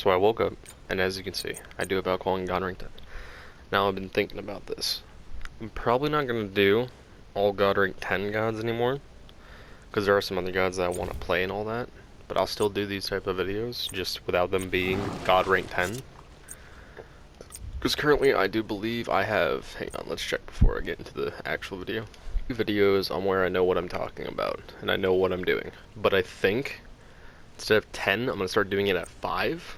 So I woke up, and as you can see, I do about Kuang God ranked 10. Now I've been thinking about this. I'm probably not going to do all God rank 10 gods anymore, because there are some other gods that I want to play and all that, but I'll still do these type of videos, just without them being God rank 10. Because currently I do believe I have, hang on, let's check before I get into the actual video. Videos on where I know what I'm talking about, and I know what I'm doing. But I think, instead of 10, I'm going to start doing it at 5.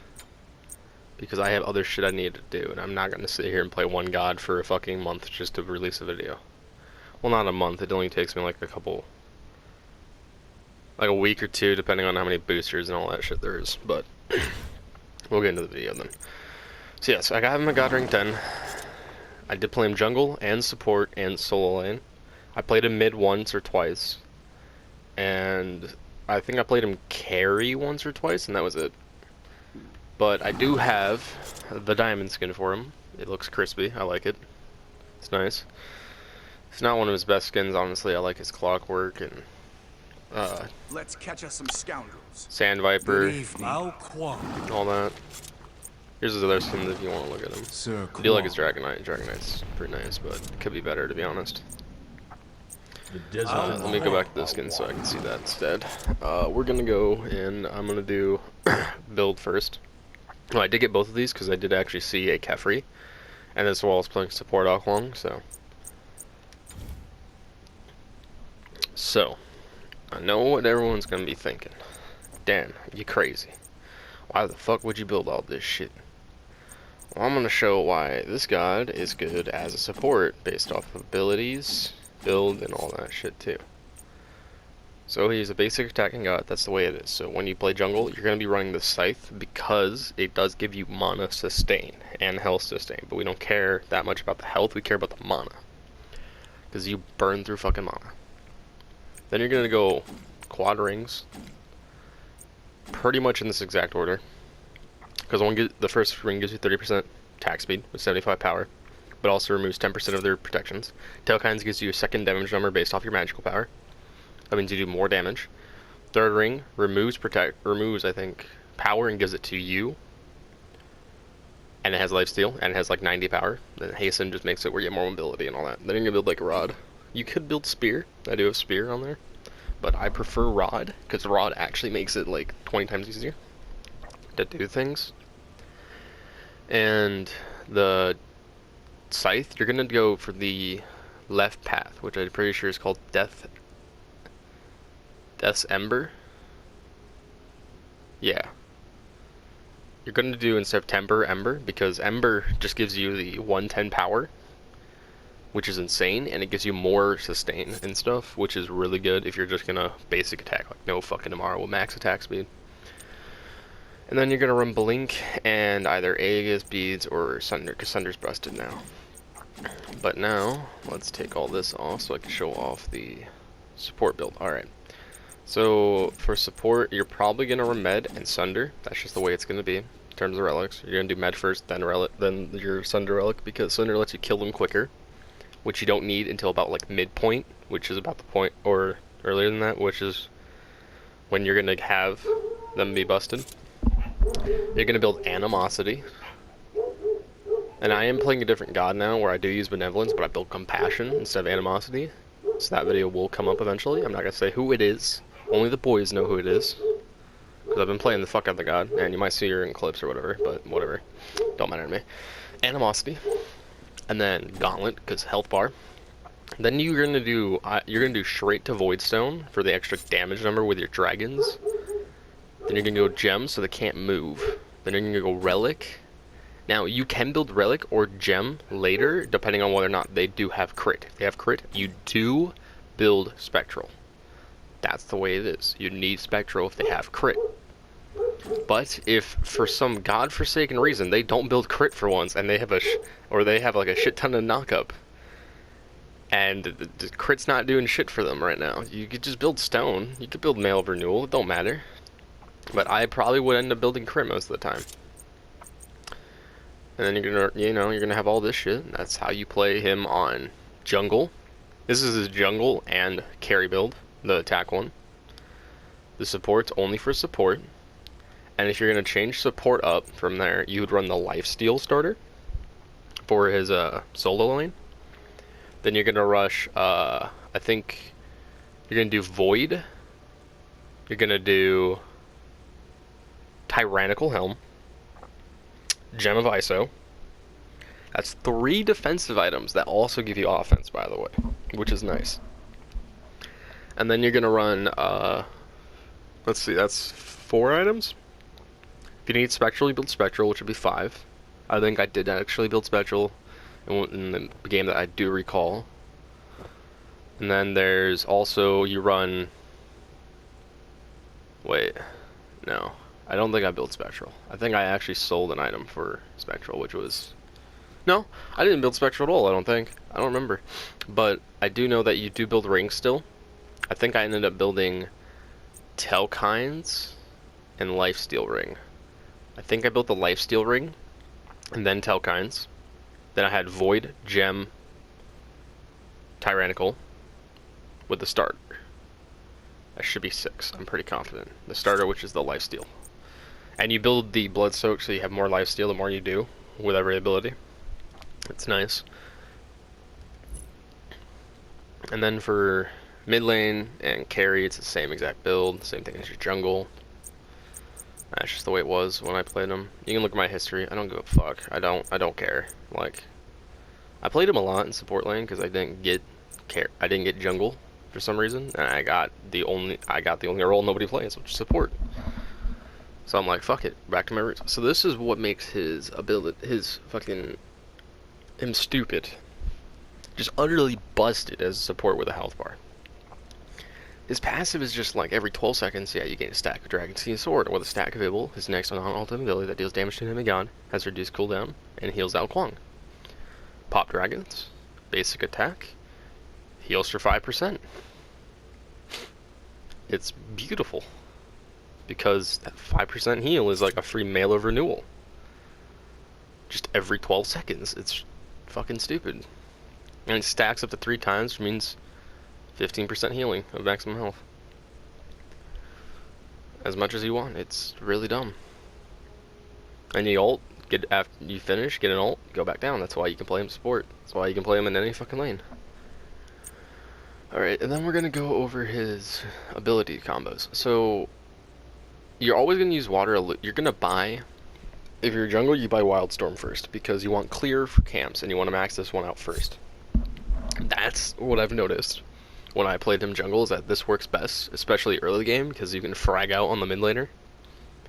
Because I have other shit I need to do, and I'm not going to sit here and play one god for a fucking month just to release a video. Well, not a month, it only takes me like a week or two, depending on how many boosters and all that shit there is, but we'll get into the video then. So yes, I got him at God rank 10. I did play him jungle, and support, and solo lane. I played him mid once or twice, and I think I played him carry once or twice, and that was it. But I do have the diamond skin for him. It looks crispy. I like it. It's nice. It's not one of his best skins, honestly. I like his clockwork and let's catch us some scoundrels. Sand Viper, Kuang. all that. Here's his other skins if you want to look at him. Sir I do like his Dragonite. Dragonite's pretty nice, but it could be better, to be honest. Let me go back to the skin so I can see that instead. We're gonna go and I'm gonna do build first. Well, I did get both of these because I did actually see a Kefri, and as well as playing support Kuang, so I know what everyone's gonna be thinking. Dan, you crazy. Why the fuck would you build all this shit? Well, I'm gonna show why this god is good as a support based off of abilities, build, and all that shit too. So he's a basic attacking god, that's the way it is. So when you play jungle, you're going to be running the Scythe because it does give you mana sustain and health sustain. But we don't care that much about the health, we care about the mana. Because you burn through fucking mana. Then you're going to go quad rings. Pretty much in this exact order. Because the first ring gives you 30% attack speed with 75 power. But also removes 10% of their protections. Tailkinds gives you a second damage number based off your magical power. That means you do more damage. Third ring removes I think power and gives it to you. And it has lifesteal and it has like 90 power. Then hasten just makes it where you get more mobility and all that. Then you're gonna build like a rod. You could build spear. I do have spear on there. But I prefer rod because rod actually makes it like 20 times easier to do things. And the scythe, you're gonna go for the left path, which I'm pretty sure is called Death's Ember? Yeah. You're going to do instead of Temper, Ember, because Ember just gives you the 110 power, which is insane, and it gives you more sustain and stuff, which is really good if you're just going to basic attack, like no fucking tomorrow with max attack speed. And then you're going to run Blink and either Aegis, Beads, or Sunder, because Sunder's busted now. But now, let's take all this off so I can show off the support build. Alright. So, for support, you're probably going to run Med and Sunder. That's just the way it's going to be in terms of relics. You're going to do Med first, then your Sunder relic, because Sunder lets you kill them quicker, which you don't need until about like midpoint, which is about the point, or earlier than that, which is when you're going to have them be busted. You're going to build Animosity. And I am playing a different god now, where I do use Benevolence, but I build Compassion instead of Animosity. So that video will come up eventually. I'm not going to say who it is. Only the boys know who it is. Because I've been playing the fuck out of the god. And you might see her in clips or whatever. But whatever. Don't matter to me. Animosity. And then Gauntlet, because health bar. Then you're going to do straight to Voidstone for the extra damage number with your dragons. Then you're going to go Gem so they can't move. Then you're going to go Relic. Now, you can build Relic or Gem later, depending on whether or not they do have crit. If they have crit, you do build Spectral. That's the way it is. You need Spectral if they have crit. But if, for some godforsaken reason, they don't build crit for once, and they have like a shit ton of knockup, and the crit's not doing shit for them right now, you could just build Stone. You could build Mail of Renewal. It don't matter. But I probably would end up building crit most of the time. And then you're gonna have all this shit. That's how you play him on jungle. This is his jungle and carry build, the attack one. The support's only for support. And if you're gonna change support up from there, you would run the lifesteal starter for his solo lane. Then you're gonna rush. I think you're gonna do Void. You're gonna do Tyrannical Helm, Gem of ISO. That's 3 defensive items that also give you offense, by the way, which is nice. And then you're gonna run. Let's see, that's 4 items. If you need Spectral, you build Spectral, which would be 5. I think I did actually build Spectral in the game that I do recall. And then there's also, you run... Wait, no. I don't think I built Spectral. I think I actually sold an item for Spectral, which was... No, I didn't build Spectral at all, I don't think. I don't remember. But I do know that you do build rings still. I think I ended up building Telkines and Lifesteal Ring. I think I built the Lifesteal Ring, and then Telkines. Then I had Void, Gem, Tyrannical, with the starter. That should be 6, I'm pretty confident. The starter, which is the Lifesteal. And you build the Blood Soak so you have more Lifesteal the more you do, with every ability. It's nice. And then for mid lane and carry, it's the same exact build, same thing as your jungle. That's just the way it was when I played him. You can look at my history. I don't give a fuck. I don't care. Like, I played him a lot in support lane because I didn't get jungle for some reason, and I got the only role nobody plays, which is support. So I'm like, fuck it, back to my roots. So this is what makes his ability, him stupid. Just utterly busted as a support with a health bar. His passive is just like every 12 seconds, yeah, you gain a stack of Dragon Seed Sword, or the stack available, his next non-ultimate ability that deals damage to an enemy god, has reduced cooldown, and heals out Kuang. Pop Dragons, basic attack, heals for 5%. It's beautiful, because that 5% heal is like a free mail of renewal. Just every 12 seconds, it's fucking stupid. And it stacks up to 3 times, which means 15% healing of maximum health. As much as you want. It's really dumb. And you ult, after you finish, get an ult, go back down. That's why you can play him support. That's why you can play him in any fucking lane. Alright, and then we're gonna go over his ability combos. So, you're always gonna use water. You're gonna buy, if you're a jungle, you buy Wildstorm first, because you want clear for camps, and you want to max this one out first. That's what I've noticed when I played him jungle, is that this works best, especially early game, because you can frag out on the mid laner,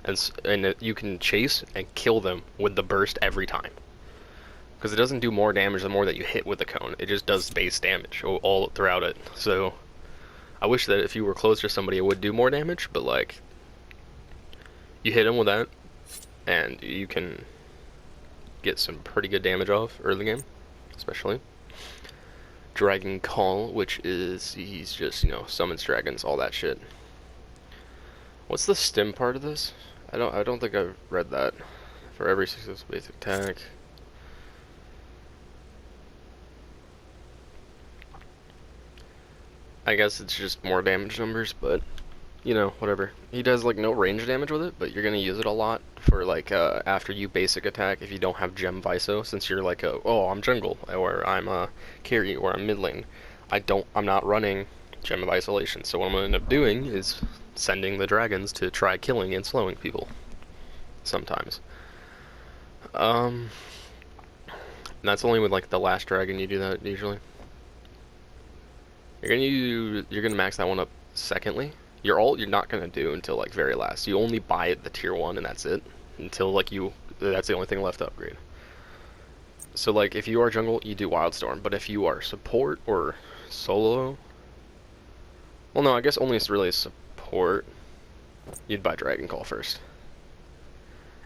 and you can chase and kill them with the burst every time. Because it doesn't do more damage the more that you hit with the cone, it just does base damage all throughout it. So, I wish that if you were closer to somebody it would do more damage, but like, you hit them with that, and you can get some pretty good damage off early game, especially. Dragon Call, which is, he's just, you know, summons dragons, all that shit. What's the stim part of this? I don't think I've read that. For every successful basic attack. I guess it's just more damage numbers, but you know, whatever. He does like no range damage with it, but you're gonna use it a lot for like after you basic attack if you don't have Gem Viso, since you're like I'm jungle, or I'm a carry, or I'm mid lane. I'm not running Gem of Isolation, so what I'm gonna end up doing is sending the dragons to try killing and slowing people. Sometimes. And that's only with like the last dragon you do that usually. You're gonna max that one up secondly. Your ult you're not gonna do until like very last. You only buy it the tier 1 and that's it. Until like that's the only thing left to upgrade. So like if you are jungle, you do Wildstorm, but if you are support or solo, well no, I guess only it's really support, you'd buy Dragon Call first.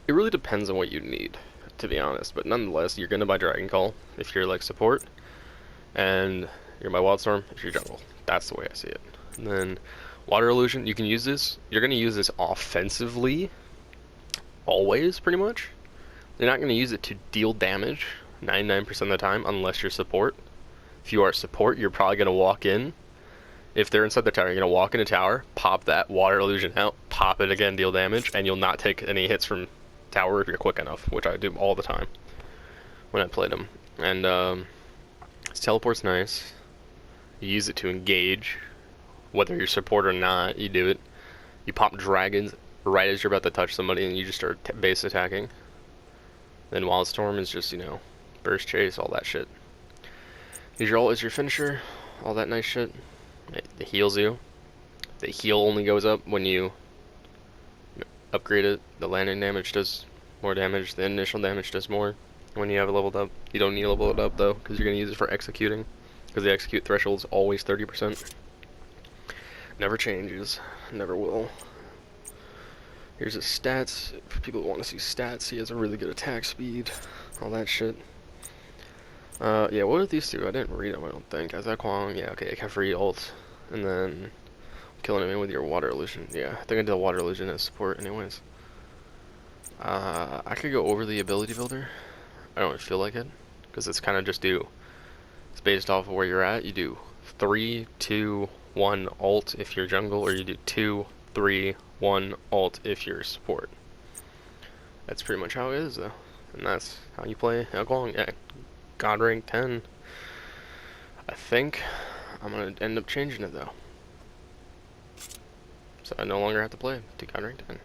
It really depends on what you need, to be honest, but nonetheless, you're gonna buy Dragon Call if you're like support, and you're gonna buy Wildstorm if you're jungle. That's the way I see it. And then Water Illusion, you can use this. You're going to use this offensively, always, pretty much. You're not going to use it to deal damage 99% of the time, unless you're support. If you are support, you're probably going to walk in If they're inside the tower, you're gonna walk in a tower, pop that water illusion out, pop it again, deal damage, and you'll not take any hits from tower if you're quick enough, which I do all the time when I played them. And his teleport's nice. You use it to engage, whether you're support or not. You do it. You pop dragons right as you're about to touch somebody, and you just start base attacking. Then Wildstorm is just, you know, burst chase, all that shit. Your ult is your finisher, all that nice shit. It heals you. The heal only goes up when you upgrade it. The landing damage does more damage. The initial damage does more when you have it leveled up. You don't need to level it up though, because you're going to use it for executing. Because the execute threshold is always 30%. Never changes. Never will. Here's his stats. For people who want to see stats, he has a really good attack speed. All that shit. Yeah, what are these two? I didn't read them, I don't think. Is that Kuang? Yeah, okay, I can free ult. And then killing him in with your water illusion. Yeah, I think I did a water illusion as support anyways. I could go over the ability builder. I don't feel like it, because it's kind of just it's based off of where you're at. You do 3, 2, 1 ult if you're jungle, or you do 2, 3, 1 ult if you're support. That's pretty much how it is though. And that's how you play Kuang. Yeah, God rank 10. I think I'm gonna end up changing it though. So I no longer have to play to God rank 10.